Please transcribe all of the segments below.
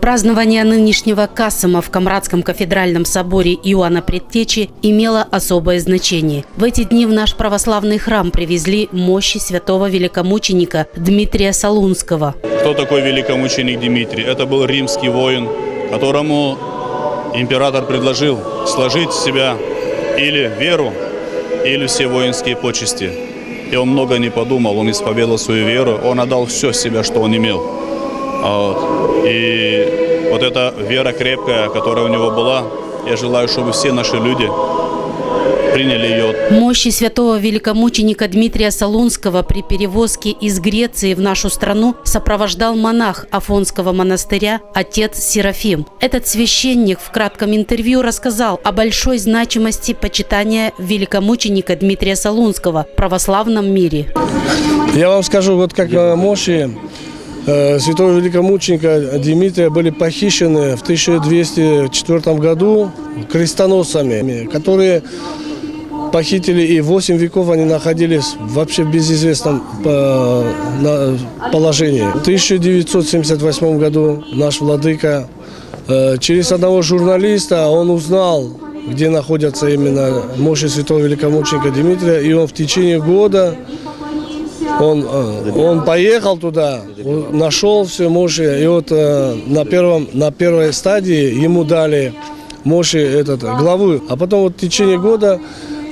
Празднование нынешнего Касама в Камрадском кафедральном соборе Иоанна Предтечи имело особое значение. В эти дни в наш православный храм привезли мощи святого великомученика Дмитрия Солунского. Кто такой великомученик Дмитрий? Это был римский воин, которому император предложил сложить в себя или веру, или все воинские почести. И он много не подумал, он исповедал свою веру, он отдал все себя, что он имел. И вот эта вера крепкая, которая у него была, я желаю, чтобы все наши люди приняли ее. Мощи святого великомученика Дмитрия Солунского при перевозке из Греции в нашу страну сопровождал монах Афонского монастыря отец Серафим. Этот священник в кратком интервью рассказал о большой значимости почитания великомученика Дмитрия Солунского в православном мире. Я вам скажу, вот как мощи святого великомученика Дмитрия были похищены в 1204 году крестоносцами, которые похитили, и 8 веков они находились вообще в безызвестном положении. В 1978 году наш владыка через одного журналиста он узнал, где находятся именно мощи святого великомученика Дмитрия, и он в течение года он поехал туда, нашел все мощи, и вот на первой стадии ему дали мощи главу, а потом вот в течение года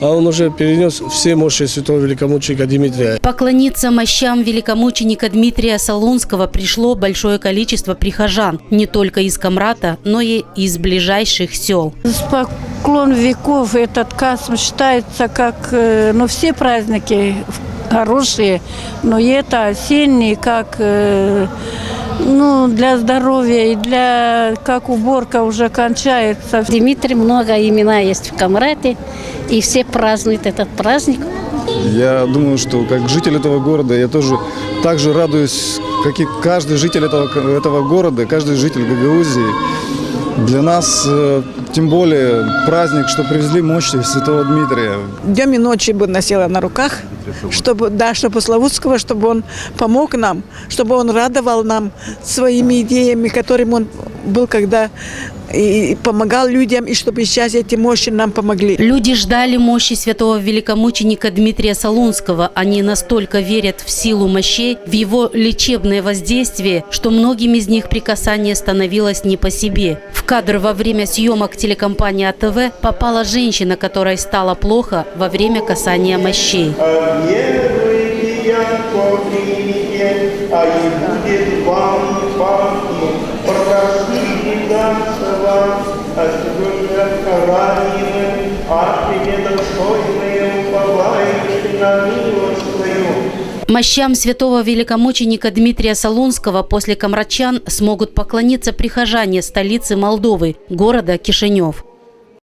он уже перенес все мощи святого великомученика Дмитрия. Поклониться мощам великомученика Дмитрия Солунского пришло большое количество прихожан, не только из Камрата, но и из ближайших сел. С поклон веков этот Касм считается как, все праздники хорошие, но и это осенний, как для здоровья и как уборка уже кончается. Дмитрий, много имена есть в Камрате, и все празднуют этот праздник. Я думаю, что как житель этого города я тоже так же радуюсь, как и каждый житель этого города, каждый житель Гагаузии. Для нас тем более праздник, что привезли мощи святого Дмитрия. Днем и ночью бы носила на руках, чтобы Славутского, чтобы он помог нам, чтобы он радовал нам своими идеями, которым он был, когда и помогал людям, и чтобы сейчас эти мощи нам помогли. Люди ждали мощи святого великомученика Дмитрия Солунского. Они настолько верят в силу мощей, в его лечебное воздействие, что многим из них при касании становилось не по себе. В кадр во время съемок телекомпании АТВ попала женщина, которой стало плохо во время касания мощей. Мощам святого великомученика Дмитрия Солунского после камрадчан смогут поклониться прихожане столицы Молдовы, города Кишинев.